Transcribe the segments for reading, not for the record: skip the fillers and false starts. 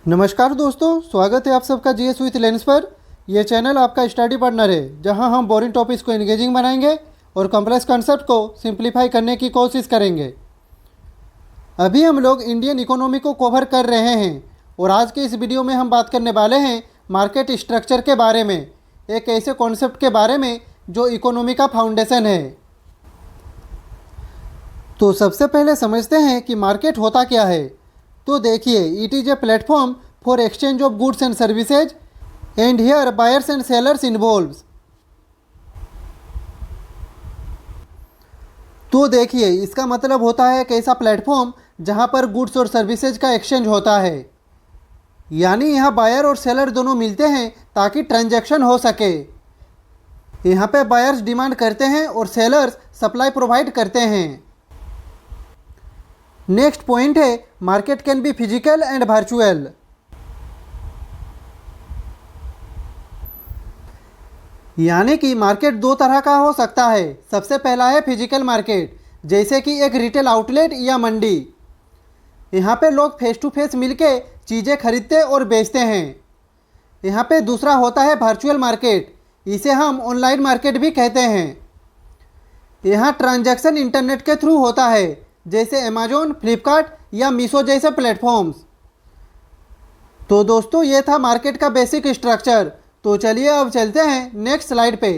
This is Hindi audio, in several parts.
नमस्कार दोस्तों, स्वागत है आप सबका जीएस विथ लेंस पर। यह चैनल आपका स्टडी पार्टनर है, जहां हम बोरिंग टॉपिक्स को एंगेजिंग बनाएंगे और कॉम्प्लेक्स कॉन्सेप्ट को सिंप्लीफाई करने की कोशिश करेंगे। अभी हम लोग इंडियन इकोनॉमी को कवर कर रहे हैं और आज के इस वीडियो में हम बात करने वाले हैं मार्केट स्ट्रक्चर के बारे में, एक ऐसे कॉन्सेप्ट के बारे में जो इकोनॉमी का फाउंडेशन है। तो सबसे पहले समझते हैं कि मार्केट होता क्या है। तो देखिए, it is a platform for exchange of goods and services and here buyers and sellers involves. तो देखिए, इसका मतलब होता है एक ऐसा प्लेटफॉर्म जहां पर गुड्स और सर्विसेज का एक्सचेंज होता है, यानी यहाँ बायर और सेलर दोनों मिलते हैं ताकि ट्रांजैक्शन हो सके। यहाँ पे बायर्स डिमांड करते हैं और सेलर्स सप्लाई प्रोवाइड करते हैं। नेक्स्ट पॉइंट है market can be physical and virtual. यानी कि मार्केट दो तरह का हो सकता है। सबसे पहला है फिजिकल मार्केट, जैसे कि एक रिटेल आउटलेट या मंडी। यहाँ पे लोग फेस टू फेस मिलके चीज़ें खरीदते और बेचते हैं। यहाँ पे दूसरा होता है वर्चुअल मार्केट, इसे हम ऑनलाइन मार्केट भी कहते हैं। यहाँ ट्रांजैक्शन इंटरनेट के थ्रू होता है, जैसे अमेजोन, फ्लिपकार्ट या मीशो जैसे प्लेटफॉर्म्स। तो दोस्तों, ये था मार्केट का बेसिक स्ट्रक्चर। तो चलिए अब चलते हैं नेक्स्ट स्लाइड पे।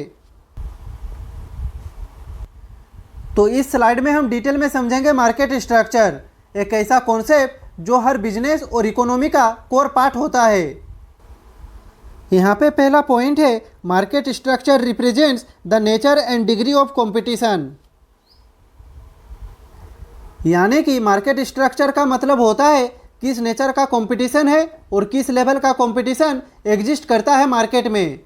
तो इस स्लाइड में हम डिटेल में समझेंगे मार्केट स्ट्रक्चर, एक ऐसा कॉन्सेप्ट जो हर बिजनेस और इकोनॉमी का कोर पार्ट होता है। यहाँ पे पहला पॉइंट है market structure represents the nature and degree of competition. यानी कि मार्केट स्ट्रक्चर का मतलब होता है किस नेचर का कंपटीशन है और किस लेवल का कंपटीशन एग्जिस्ट करता है मार्केट में।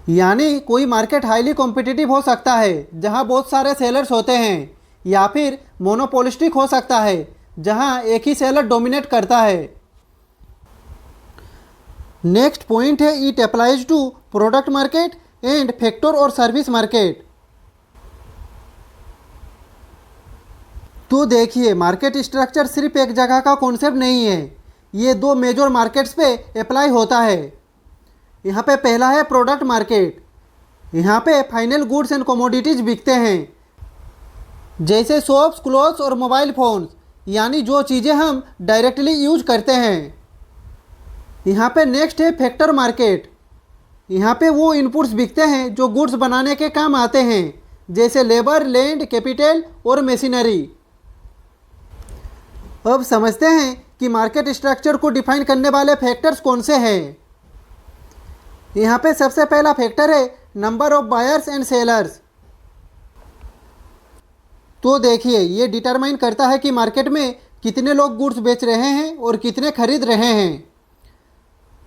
यानी कोई मार्केट हाईली कॉम्पिटिटिव हो सकता है जहां बहुत सारे सेलर्स होते हैं, या फिर मोनोपोलिस्टिक हो सकता है जहां एक ही सेलर डोमिनेट करता है। नेक्स्ट पॉइंट है it applies to product market and factor और सर्विस मार्केट। तो देखिए, मार्केट स्ट्रक्चर सिर्फ एक जगह का कॉन्सेप्ट नहीं है, ये दो मेजर मार्केट्स पे अप्लाई होता है। यहाँ पे पहला है प्रोडक्ट मार्केट। यहाँ पे फाइनल गुड्स एंड कमोडिटीज बिकते हैं, जैसे सोप्स, क्लोथ्स और मोबाइल फ़ोन्स, यानी जो चीज़ें हम डायरेक्टली यूज करते हैं। यहाँ पे नेक्स्ट है फैक्टर मार्केट। यहाँ पे वो इनपुट्स बिकते हैं जो गुड्स बनाने के काम आते हैं, जैसे लेबर, लैंड, कैपिटल और मशीनरी। अब समझते हैं कि मार्केट स्ट्रक्चर को डिफाइन करने वाले फैक्टर्स कौन से हैं। यहाँ पे सबसे पहला फैक्टर है number of buyers and sellers. तो देखिए, ये डिटरमाइन करता है कि मार्केट में कितने लोग गुड्स बेच रहे हैं और कितने खरीद रहे हैं।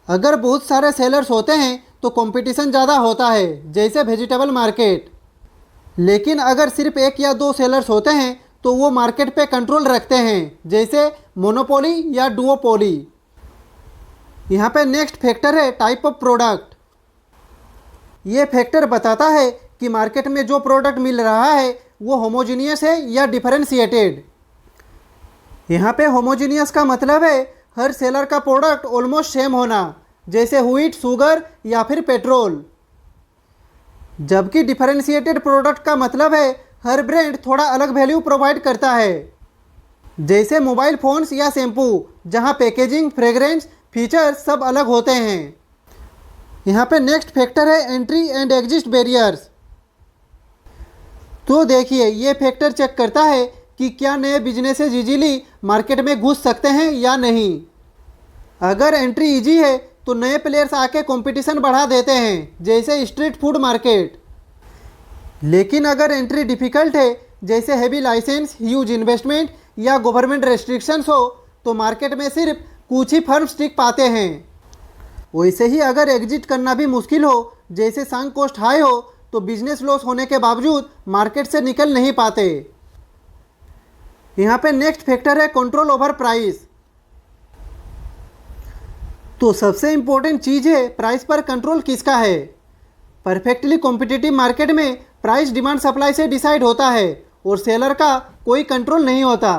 अगर बहुत सारे सेलर्स होते हैं तो कंपटीशन ज़्यादा होता है, जैसे वेजिटेबल मार्केट। लेकिन अगर सिर्फ एक या दो सेलर्स होते हैं तो वो मार्केट पे कंट्रोल रखते हैं, जैसे मोनोपोली या डुओपोली। यहाँ पे नेक्स्ट फैक्टर है टाइप ऑफ प्रोडक्ट। ये फैक्टर बताता है कि मार्केट में जो प्रोडक्ट मिल रहा है वो होमोजीनियस है या डिफरेंशिएटेड। यहाँ पे होमोजीनियस का मतलब है हर सेलर का प्रोडक्ट ऑलमोस्ट सेम होना, जैसे व्हीट, शुगर या फिर पेट्रोल। जबकि डिफरेंशिएटेड प्रोडक्ट का मतलब है हर ब्रांड थोड़ा अलग वैल्यू प्रोवाइड करता है, जैसे मोबाइल फ़ोन्स या शैम्पू, जहां पैकेजिंग, फ्रेग्रेंस, फीचर्स सब अलग होते हैं। यहाँ पे नेक्स्ट फैक्टर है एंट्री एंड एग्जिट बैरियर्स। तो देखिए, ये फैक्टर चेक करता है कि क्या नए बिजनेसेस इजीली मार्केट में घुस सकते हैं या नहीं। अगर एंट्री इजी है तो नए प्लेयर्स आके कंपटीशन बढ़ा देते हैं, जैसे स्ट्रीट फूड मार्केट। लेकिन अगर एंट्री डिफ़िकल्ट है, जैसे हैवी लाइसेंस, ह्यूज इन्वेस्टमेंट या गवर्नमेंट रेस्ट्रिक्शंस हो, तो मार्केट में सिर्फ कुछ ही फर्म्स टिक पाते हैं। वैसे ही अगर एग्जिट करना भी मुश्किल हो, जैसे संक कॉस्ट हाई हो, तो बिजनेस लॉस होने के बावजूद मार्केट से निकल नहीं पाते। यहाँ पे नेक्स्ट फैक्टर है कंट्रोल ओवर प्राइस। तो सबसे इम्पोर्टेंट चीज़ है प्राइस पर कंट्रोल किसका है। परफेक्टली कॉम्पिटिटिव मार्केट में प्राइस डिमांड सप्लाई से डिसाइड होता है और सेलर का कोई कंट्रोल नहीं होता।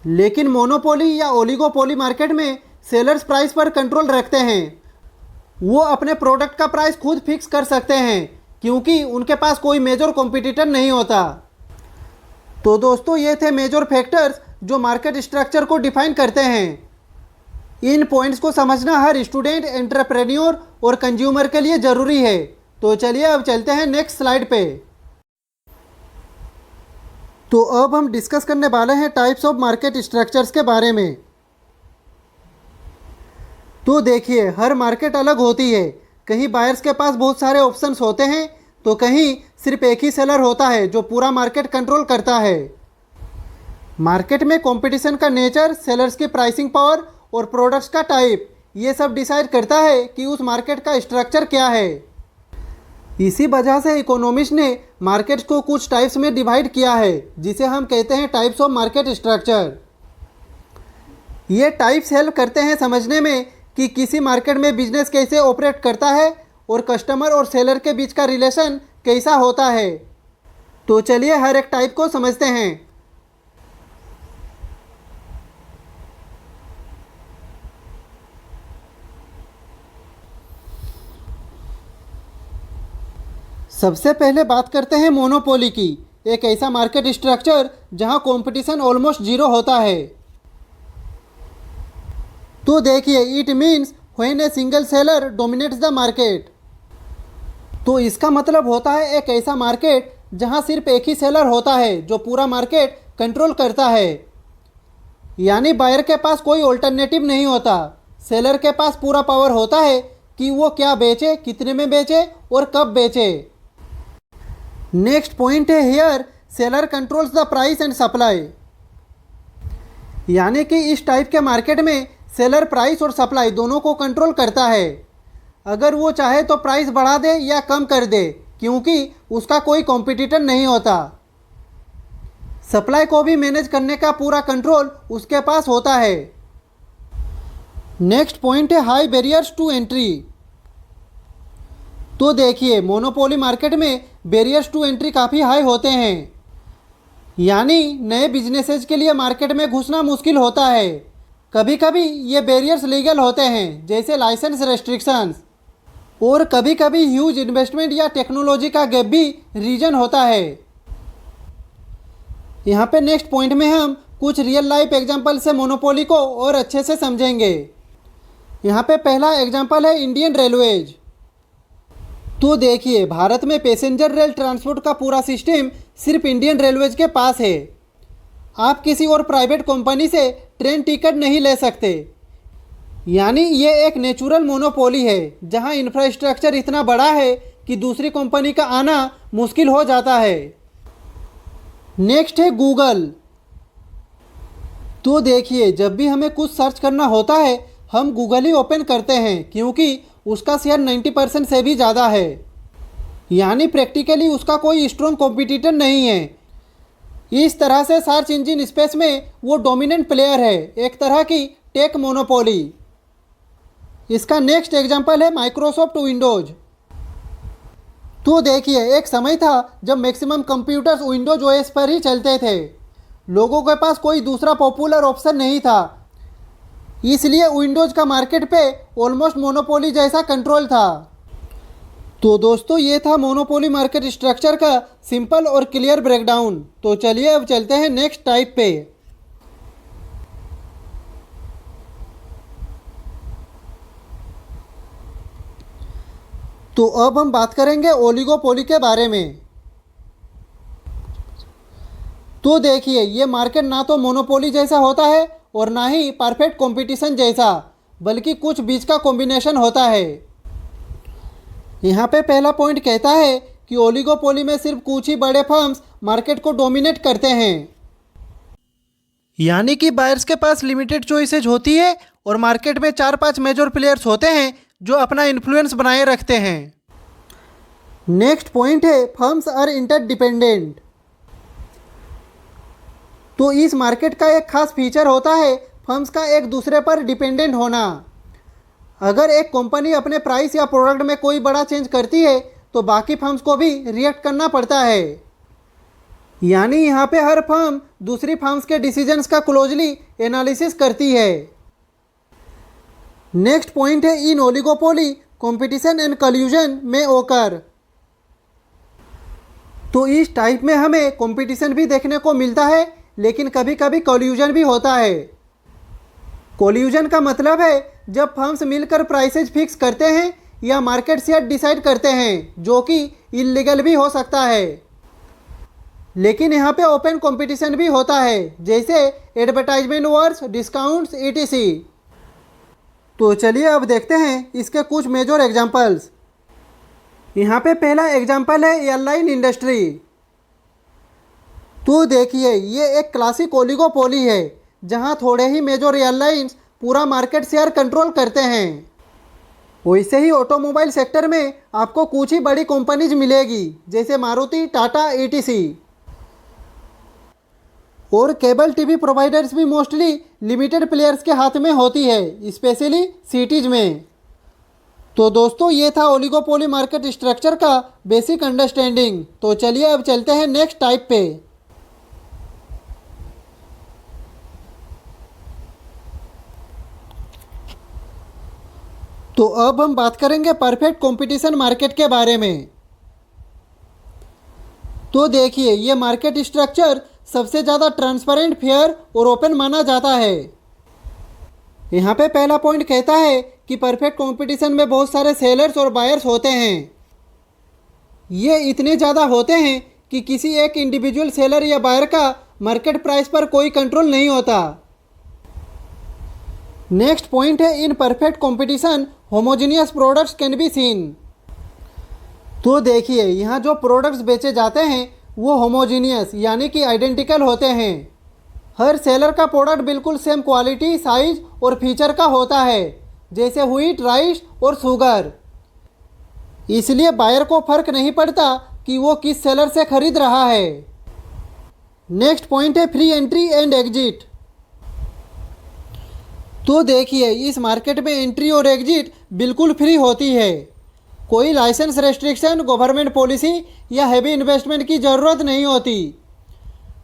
लेकिन मोनोपोली या ओलिगोपोली मार्केट में सेलर्स प्राइस पर कंट्रोल रखते हैं। वो अपने प्रोडक्ट का प्राइस खुद फिक्स कर सकते हैं क्योंकि उनके पास कोई मेजर कॉम्पिटिटर नहीं होता। तो दोस्तों ये थे मेजर फैक्टर्स जो मार्केट स्ट्रक्चर को डिफाइन करते हैं। इन पॉइंट्स को समझना हर स्टूडेंट, एंटरप्रेन्योर और कंज्यूमर के लिए ज़रूरी है। तो चलिए अब चलते हैं नेक्स्ट स्लाइड पे। तो अब हम डिस्कस करने वाले हैं टाइप्स ऑफ मार्केट स्ट्रक्चर्स के बारे में। तो देखिए हर मार्केट अलग होती है। कहीं बायर्स के पास बहुत सारे ऑप्शंस होते हैं तो कहीं सिर्फ एक ही सेलर होता है जो पूरा मार्केट कंट्रोल करता है। मार्केट में कंपटीशन का नेचर, सेलर्स की प्राइसिंग पावर और प्रोडक्ट्स का टाइप, ये सब डिसाइड करता है कि उस मार्केट का स्ट्रक्चर क्या है। इसी वजह से इकोनॉमिस्ट ने मार्केट्स को कुछ टाइप्स में डिवाइड किया है जिसे हम कहते हैं टाइप्स ऑफ मार्केट स्ट्रक्चर। ये टाइप्स हेल्प करते हैं समझने में कि किसी मार्केट में बिजनेस कैसे ऑपरेट करता है और कस्टमर और सेलर के बीच का रिलेशन कैसा होता है। तो चलिए हर एक टाइप को समझते हैं। सबसे पहले बात करते हैं मोनोपोली की, एक ऐसा मार्केट स्ट्रक्चर जहां कंपटीशन ऑलमोस्ट जीरो होता है। तो देखिए it means when a single seller dominates the market. तो इसका मतलब होता है एक ऐसा मार्केट जहां सिर्फ एक ही सेलर होता है जो पूरा मार्केट कंट्रोल करता है। यानी बायर के पास कोई ऑल्टरनेटिव नहीं होता, सेलर के पास पूरा पावर होता है कि वो क्या बेचे, कितने में बेचे और कब बेचे। नेक्स्ट पॉइंट है here seller controls the price and supply. यानी कि इस टाइप के मार्केट में सेलर प्राइस और सप्लाई दोनों को कंट्रोल करता है। अगर वो चाहे तो प्राइस बढ़ा दे या कम कर दे क्योंकि उसका कोई कॉम्पिटिटर नहीं होता। सप्लाई को भी मैनेज करने का पूरा कंट्रोल उसके पास होता है। नेक्स्ट पॉइंट है हाई बैरियर्स टू एंट्री। तो देखिए मोनोपोली मार्केट में बैरियर्स टू एंट्री काफ़ी हाई होते हैं। यानी नए बिजनेसेस के लिए मार्केट में घुसना मुश्किल होता है। कभी कभी ये बैरियर्स लीगल होते हैं जैसे लाइसेंस रेस्ट्रिक्शंस, और कभी कभी ह्यूज इन्वेस्टमेंट या टेक्नोलॉजी का गैप भी रीजन होता है। यहाँ पे नेक्स्ट पॉइंट में हम कुछ रियल लाइफ एग्जांपल से मोनोपोली को और अच्छे से समझेंगे। यहाँ पे पहला एग्जांपल है इंडियन रेलवेज। तो देखिए भारत में पैसेंजर रेल ट्रांसपोर्ट का पूरा सिस्टम सिर्फ इंडियन रेलवेज के पास है। आप किसी और प्राइवेट कंपनी से ट्रेन टिकट नहीं ले सकते। यानी ये एक नेचुरल मोनोपोली है जहां इंफ्रास्ट्रक्चर इतना बड़ा है कि दूसरी कंपनी का आना मुश्किल हो जाता है। नेक्स्ट है गूगल। तो देखिए जब भी हमें कुछ सर्च करना होता है हम गूगल ही ओपन करते हैं क्योंकि उसका शेयर 90% से भी ज़्यादा है। यानी प्रैक्टिकली उसका कोई स्ट्रॉन्ग कॉम्पिटिटर नहीं है। इस तरह से सर्च इंजन स्पेस में वो डोमिनेंट प्लेयर है, एक तरह की टेक मोनोपोली। इसका नेक्स्ट एग्जांपल है माइक्रोसॉफ्ट विंडोज। तो देखिए एक समय था जब मैक्सिमम कंप्यूटर्स विंडोज ओएस पर ही चलते थे। लोगों के पास कोई दूसरा पॉपुलर ऑप्शन नहीं था, इसलिए विंडोज का मार्केट पे ऑलमोस्ट मोनोपोली जैसा कंट्रोल था। तो दोस्तों ये था मोनोपोली मार्केट स्ट्रक्चर का सिंपल और क्लियर ब्रेकडाउन। तो चलिए अब चलते हैं नेक्स्ट टाइप पे। तो अब हम बात करेंगे ओलिगोपोली के बारे में। तो देखिए ये मार्केट ना तो मोनोपोली जैसा होता है और ना ही परफेक्ट कंपटीशन जैसा, बल्कि कुछ बीच का कॉम्बिनेशन होता है। यहाँ पे पहला पॉइंट कहता है कि ओलिगोपोली में सिर्फ कुछ ही बड़े फर्म्स मार्केट को डोमिनेट करते हैं। यानी कि बायर्स के पास लिमिटेड चॉइसेज होती है और मार्केट में 4-5 मेजर प्लेयर्स होते हैं जो अपना इन्फ्लुएंस बनाए रखते हैं। नेक्स्ट पॉइंट है फर्म्स आर इंटरडिपेंडेंट। तो इस मार्केट का एक खास फीचर होता है फर्म्स का एक दूसरे पर डिपेंडेंट होना। अगर एक कंपनी अपने प्राइस या प्रोडक्ट में कोई बड़ा चेंज करती है तो बाकी फर्म्स को भी रिएक्ट करना पड़ता है। यानी यहाँ पे हर फर्म दूसरी फर्म्स के डिसीजंस का क्लोजली एनालिसिस करती है। नेक्स्ट पॉइंट है इन ओलिगोपोली कंपटीशन एंड कल्यूजन में ओकर। तो इस टाइप में हमें कंपटीशन भी देखने को मिलता है, लेकिन कभी कभी कॉल्यूजन भी होता है। कॉल्यूजन का मतलब है जब फर्म्स मिलकर प्राइसेज फिक्स करते हैं या मार्केट शेयर डिसाइड करते हैं, जो कि इलीगल भी हो सकता है। लेकिन यहाँ पे ओपन कंपटीशन भी होता है, जैसे एडवर्टाइजमेंट वर्स, डिस्काउंट्स, ईटीसी। तो चलिए अब देखते हैं इसके कुछ मेजर एग्जांपल्स। यहाँ पे पहला एग्जांपल है एयरलाइन इंडस्ट्री। तो देखिए ये एक क्लासिक ओलिगोपोली है, जहाँ थोड़े ही मेजर एयरलाइंस पूरा मार्केट शेयर कंट्रोल करते हैं। वैसे ही ऑटोमोबाइल सेक्टर में आपको कुछ ही बड़ी कंपनीज मिलेगी, जैसे मारुति, टाटा, ईटीसी। और केबल टीवी प्रोवाइडर्स भी मोस्टली लिमिटेड प्लेयर्स के हाथ में होती है, स्पेशली सिटीज़ में। तो दोस्तों ये था ओलिगोपोली मार्केट स्ट्रक्चर का बेसिक अंडरस्टैंडिंग। तो चलिए अब चलते हैं नेक्स्ट टाइप पे। तो अब हम बात करेंगे परफेक्ट कंपटीशन मार्केट के बारे में। तो देखिए ये मार्केट स्ट्रक्चर सबसे ज़्यादा ट्रांसपेरेंट, फेयर और ओपन माना जाता है। यहाँ पे पहला पॉइंट कहता है कि परफेक्ट कंपटीशन में बहुत सारे सेलर्स और बायर्स होते हैं। ये इतने ज़्यादा होते हैं कि किसी एक इंडिविजुअल सेलर या बायर का मार्केट प्राइस पर कोई कंट्रोल नहीं होता। नेक्स्ट पॉइंट है in perfect competition homogeneous products can be seen. तो देखिए यहाँ जो प्रोडक्ट्स बेचे जाते हैं वो होमोजीनियस यानी कि आइडेंटिकल होते हैं। हर सेलर का प्रोडक्ट बिल्कुल सेम क्वालिटी, साइज और फीचर का होता है, जैसे व्हीट, राइस और शुगर। इसलिए बायर को फर्क नहीं पड़ता कि वो किस सेलर से खरीद रहा है। नेक्स्ट पॉइंट है फ्री एंट्री एंड एग्जिट। तो देखिए इस मार्केट में एंट्री और एग्जिट बिल्कुल फ्री होती है। कोई लाइसेंस रेस्ट्रिक्शन, गवर्नमेंट पॉलिसी या हैवी इन्वेस्टमेंट की ज़रूरत नहीं होती।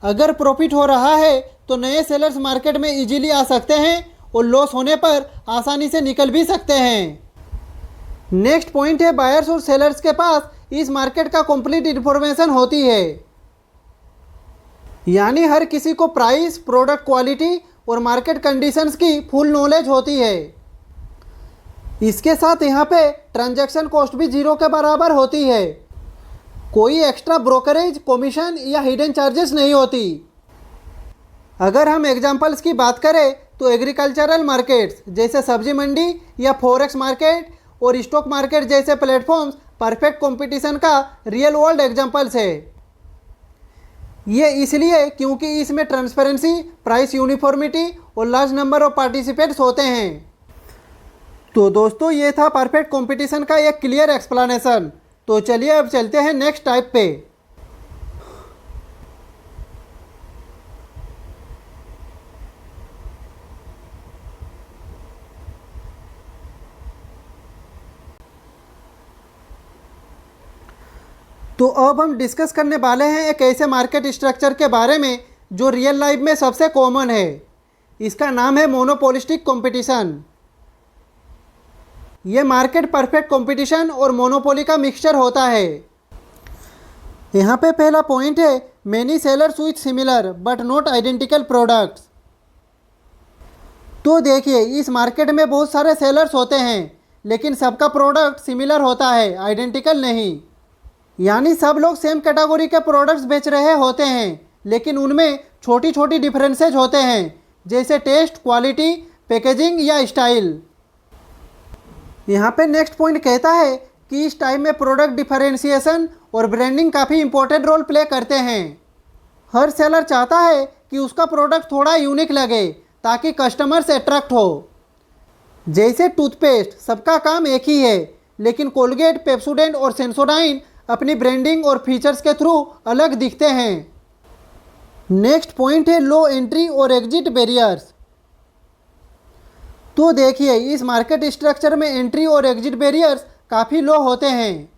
अगर प्रॉफिट हो रहा है तो नए सेलर्स मार्केट में इजीली आ सकते हैं और लॉस होने पर आसानी से निकल भी सकते हैं। नेक्स्ट पॉइंट है बायर्स और सेलर्स के पास इस मार्केट का कंप्लीट इन्फॉर्मेशन होती है, यानी हर किसी को प्राइस, प्रोडक्ट क्वालिटी और मार्केट कंडीशंस की फुल नॉलेज होती है। इसके साथ यहाँ पे ट्रांजैक्शन कॉस्ट भी जीरो के बराबर होती है। कोई एक्स्ट्रा ब्रोकरेज, कमीशन या हिडन चार्जेस नहीं होती। अगर हम एग्जांपल्स की बात करें तो एग्रीकल्चरल मार्केट्स जैसे सब्जी मंडी या फॉरेक्स मार्केट और स्टॉक मार्केट जैसे प्लेटफॉर्म्स परफेक्ट कंपटीशन का रियल वर्ल्ड एग्जांपल्स है। ये इसलिए क्योंकि इसमें ट्रांसपेरेंसी, प्राइस यूनिफॉर्मिटी और लार्ज नंबर ऑफ पार्टिसिपेंट्स होते हैं। तो दोस्तों ये था परफेक्ट कंपटीशन का एक क्लियर एक्सप्लेनेशन। तो चलिए अब चलते हैं नेक्स्ट टाइप पे। तो अब हम डिस्कस करने वाले हैं एक ऐसे मार्केट स्ट्रक्चर के बारे में जो रियल लाइफ में सबसे कॉमन है। इसका नाम है मोनोपोलिस्टिक कंपटीशन। ये मार्केट परफेक्ट कंपटीशन और मोनोपोली का मिक्सचर होता है। यहाँ पे पहला पॉइंट है many sellers with similar but not identical products. तो देखिए इस मार्केट में बहुत सारे सेलर्स होते हैं, लेकिन सबका प्रोडक्ट सिमिलर होता है, आइडेंटिकल नहीं। यानी सब लोग सेम कैटेगरी के प्रोडक्ट्स बेच रहे होते हैं, लेकिन उनमें छोटी छोटी डिफरेंसेज होते हैं, जैसे टेस्ट, क्वालिटी, पैकेजिंग या स्टाइल। यहाँ पे नेक्स्ट पॉइंट कहता है कि इस टाइम में प्रोडक्ट डिफरेंशिएशन और ब्रांडिंग काफ़ी इंपॉर्टेंट रोल प्ले करते हैं। हर सेलर चाहता है कि उसका प्रोडक्ट थोड़ा यूनिक लगे ताकि कस्टमर्स अट्रैक्ट हो। जैसे टूथपेस्ट, सबका काम एक ही है, लेकिन कोलगेट, पेप्सोडेंट और सेंसोडाइन अपनी ब्रांडिंग और फीचर्स के थ्रू अलग दिखते हैं। नेक्स्ट पॉइंट है लो एंट्री और एग्जिट बैरियर्स। तो देखिए इस मार्केट स्ट्रक्चर में एंट्री और एग्जिट बैरियर्स काफ़ी लो होते हैं।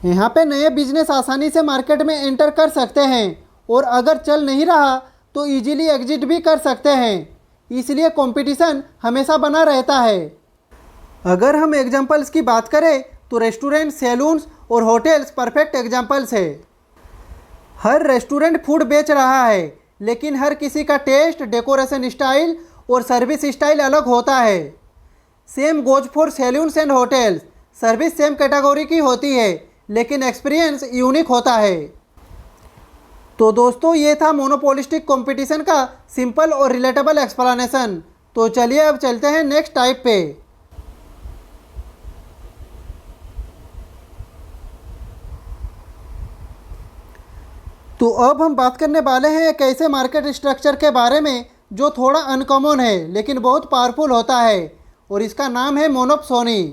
यहाँ पे नए बिजनेस आसानी से मार्केट में एंटर कर सकते हैं और अगर चल नहीं रहा तो इजीली एग्जिट भी कर सकते हैं। इसलिए कंपटीशन हमेशा बना रहता है। अगर हम एग्जाम्पल्स की बात करें तो रेस्टोरेंट, सैलून्स और होटल्स परफेक्ट एग्जाम्पल्स है। हर रेस्टोरेंट फूड बेच रहा है, लेकिन हर किसी का टेस्ट, डेकोरेशन स्टाइल और सर्विस स्टाइल अलग होता है। Same goes for saloons and hotels. Service same category की होती है, लेकिन एक्सपीरियंस यूनिक होता है। तो दोस्तों, ये था मोनोपोलिस्टिक कंपटीशन का सिंपल और रिलेटेबल एक्सप्लेनेशन। तो चलिए अब चलते हैं नेक्स्ट टाइप पे। तो अब हम बात करने वाले हैं एक ऐसे मार्केट स्ट्रक्चर के बारे में जो थोड़ा अनकॉमन है लेकिन बहुत पावरफुल होता है, और इसका नाम है मोनोपोली।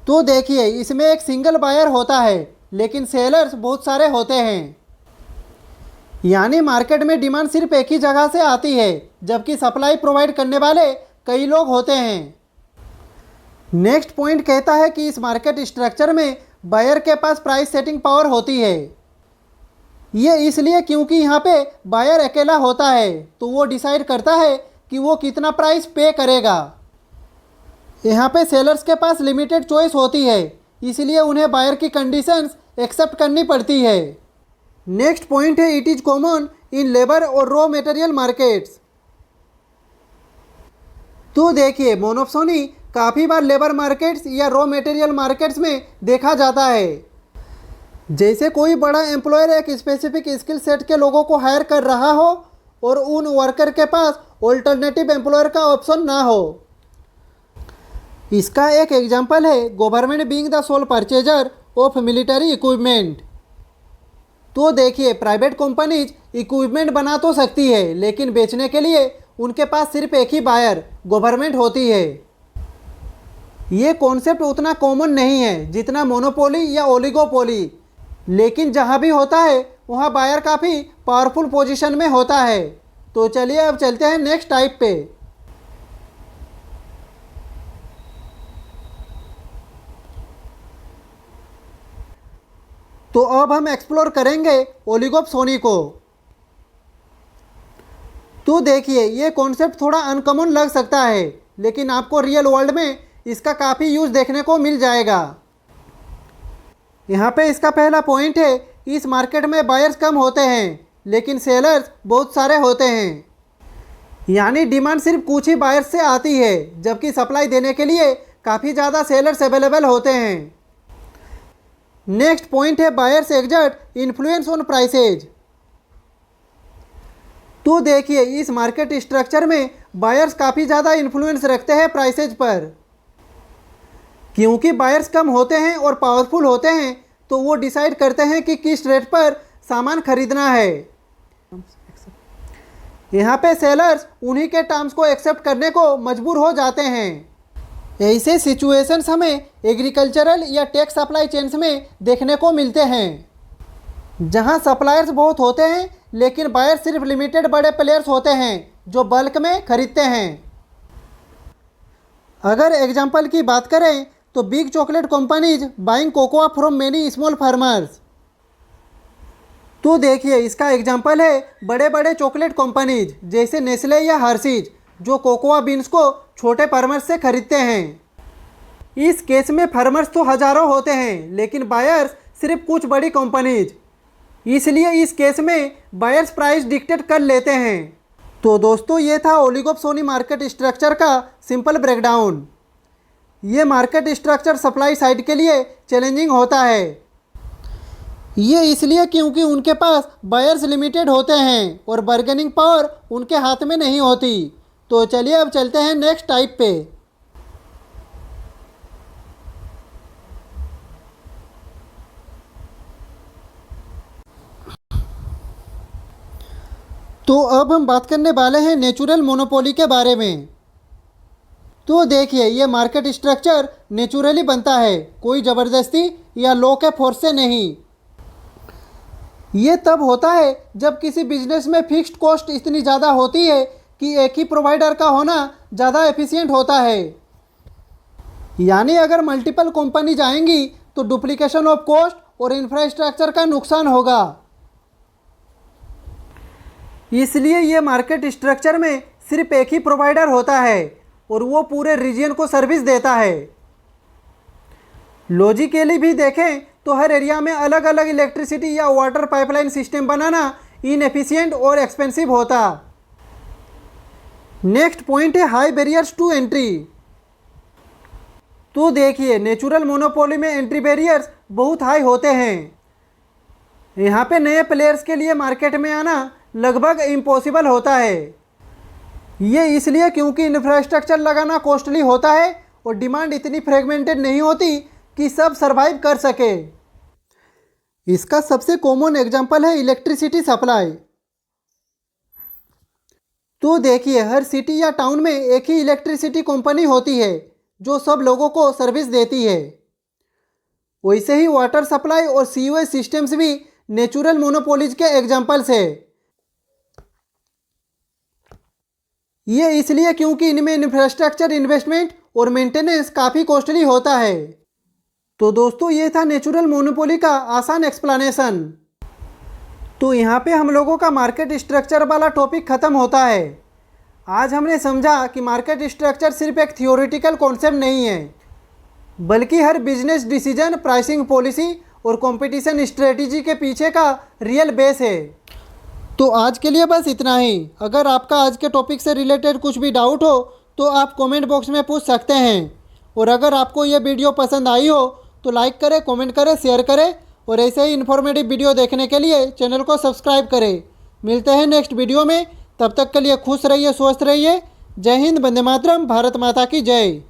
तो देखिए, इसमें एक सिंगल बायर होता है लेकिन सेलर्स बहुत सारे होते हैं। यानी मार्केट में डिमांड सिर्फ एक ही जगह से आती है, जबकि सप्लाई प्रोवाइड करने वाले कई लोग होते हैं। नेक्स्ट पॉइंट कहता है कि इस मार्केट स्ट्रक्चर में बायर के पास प्राइस सेटिंग पावर होती है। ये इसलिए क्योंकि यहाँ पे बायर अकेला होता है, तो वो डिसाइड करता है कि वो कितना प्राइस पे करेगा। यहाँ पे सेलर्स के पास लिमिटेड चॉइस होती है, इसलिए उन्हें बायर की कंडीशंस एक्सेप्ट करनी पड़ती है। नेक्स्ट पॉइंट है, it is common in labour और रॉ मटेरियल मार्केट्स। तो देखिए, मोनोपोली काफ़ी बार लेबर मार्केट्स या रॉ मटेरियल मार्केट्स में देखा जाता है। जैसे कोई बड़ा एम्प्लॉयर एक स्पेसिफिक स्किल सेट के लोगों को हायर कर रहा हो और उन वर्कर के पास ऑल्टरनेटिव एम्प्लॉयर का ऑप्शन ना हो। इसका एक एग्जांपल है government being the sole purchaser of military equipment. तो देखिए, प्राइवेट कंपनीज इक्विपमेंट बना तो सकती है, लेकिन बेचने के लिए उनके पास सिर्फ एक ही बायर गवर्नमेंट होती है। ये कॉन्सेप्ट उतना कॉमन नहीं है जितना मोनोपोली या ओलिगोपोली, लेकिन जहाँ भी होता है वहाँ बायर काफ़ी पावरफुल पोजीशन में होता है। तो चलिए अब चलते हैं नेक्स्ट टाइप पे। तो अब हम एक्सप्लोर करेंगे ओलिगोपोली को। तो देखिए, ये कॉन्सेप्ट थोड़ा अनकॉमन लग सकता है, लेकिन आपको रियल वर्ल्ड में इसका काफ़ी यूज़ देखने को मिल जाएगा। यहाँ पे इसका पहला पॉइंट है, इस मार्केट में बायर्स कम होते हैं लेकिन सेलर्स बहुत सारे होते हैं। यानी डिमांड सिर्फ कुछ ही बायर्स से आती है, जबकि सप्लाई देने के लिए काफ़ी ज़्यादा सेलर्स अवेलेबल होते हैं। नेक्स्ट पॉइंट है, buyers exert influence on prices. तो देखिए, इस मार्केट स्ट्रक्चर में बायर्स काफ़ी ज़्यादा इन्फ्लुएंस रखते हैं प्राइसेज पर। क्योंकि बायर्स कम होते हैं और पावरफुल होते हैं, तो वो डिसाइड करते हैं कि किस रेट पर सामान खरीदना है। यहाँ पे सेलर्स उन्हीं के टर्म्स को एक्सेप्ट करने को मजबूर हो जाते हैं। ऐसे सिचुएशंस हमें एग्रीकल्चरल या टेक सप्लाई चेन्स में देखने को मिलते हैं, जहाँ सप्लायर्स बहुत होते हैं लेकिन बायर सिर्फ लिमिटेड बड़े प्लेयर्स होते हैं जो बल्क में खरीदते हैं। अगर एग्जांपल की बात करें तो big chocolate companies buying cocoa from many small farmers. तो देखिए, इसका एग्जांपल है बड़े बड़े चॉकलेट कंपनीज जैसे नेस्ले या हर्शीज, जो कोकोआ बीन्स को छोटे फार्मर्स से खरीदते हैं। इस केस में फार्मर्स तो हज़ारों होते हैं लेकिन बायर्स सिर्फ कुछ बड़ी कंपनीज, इसलिए इस केस में बायर्स प्राइस डिक्टेट कर लेते हैं। तो दोस्तों, ये था ओलिगोपोली मार्केट स्ट्रक्चर का सिंपल ब्रेकडाउन। ये मार्केट स्ट्रक्चर सप्लाई साइड के लिए चैलेंजिंग होता है। ये इसलिए क्योंकि उनके पास बायर्स लिमिटेड होते हैं और बार्गेनिंग पावर उनके हाथ में नहीं होती। तो चलिए अब चलते हैं नेक्स्ट टाइप पे। तो अब हम बात करने वाले हैं नेचुरल मोनोपोली के बारे में। तो देखिए, ये मार्केट स्ट्रक्चर नेचुरली बनता है, कोई ज़बरदस्ती या लॉ के फोर्स से नहीं। ये तब होता है जब किसी बिजनेस में फिक्स्ड कॉस्ट इतनी ज़्यादा होती है कि एक ही प्रोवाइडर का होना ज़्यादा एफिशिएंट होता है। यानी अगर मल्टीपल कंपनीज आएंगी तो डुप्लीकेशन ऑफ कॉस्ट और इंफ्रास्ट्रक्चर का नुकसान होगा। इसलिए ये मार्केट स्ट्रक्चर में सिर्फ एक ही प्रोवाइडर होता है और वो पूरे रीजन को सर्विस देता है। लॉजिकली भी देखें तो हर एरिया में अलग अलग इलेक्ट्रिसिटी या वाटर पाइपलाइन सिस्टम बनाना इनएफिशिएंट और एक्सपेंसिव होता। नेक्स्ट पॉइंट है हाई बैरियर्स टू एंट्री। तो देखिए, नेचुरल मोनोपोली में एंट्री बैरियर्स बहुत हाई होते हैं। यहाँ पे नए प्लेयर्स के लिए मार्केट में आना लगभग इम्पॉसिबल होता है। ये इसलिए क्योंकि इंफ्रास्ट्रक्चर लगाना कॉस्टली होता है और डिमांड इतनी फ्रेगमेंटेड नहीं होती कि सब सरवाइव कर सके। इसका सबसे कॉमन एग्जांपल है इलेक्ट्रिसिटी सप्लाई। तो देखिए, हर सिटी या टाउन में एक ही इलेक्ट्रिसिटी कंपनी होती है जो सब लोगों को सर्विस देती है। वैसे ही वाटर सप्लाई और सीवेज सिस्टम्स भी नेचुरल मोनोपोलीज के एग्जांपल्स है। ये इसलिए क्योंकि इनमें इंफ्रास्ट्रक्चर इन्वेस्टमेंट और मेंटेनेंस काफ़ी कॉस्टली होता है। तो दोस्तों, ये था नेचुरल मोनोपोली का आसान एक्सप्लेनेशन। तो यहाँ पे हम लोगों का मार्केट स्ट्रक्चर वाला टॉपिक ख़त्म होता है। आज हमने समझा कि मार्केट स्ट्रक्चर सिर्फ एक थियोरेटिकल कॉन्सेप्ट नहीं है, बल्कि हर बिजनेस डिसीजन, प्राइसिंग पॉलिसी और कंपटीशन स्ट्रेटजी के पीछे का रियल बेस है। तो आज के लिए बस इतना ही। अगर आपका आज के टॉपिक से रिलेटेड कुछ भी डाउट हो तो आप कमेंट बॉक्स में पूछ सकते हैं। और अगर आपको ये वीडियो पसंद आई हो तो लाइक करें, कमेंट करें, शेयर करें और ऐसे ही इन्फॉर्मेटिव वीडियो देखने के लिए चैनल को सब्सक्राइब करें। मिलते हैं नेक्स्ट वीडियो में। तब तक के लिए खुश रहिए, स्वस्थ रहिए। जय हिंद, वंदे मातरम, भारत माता की जय।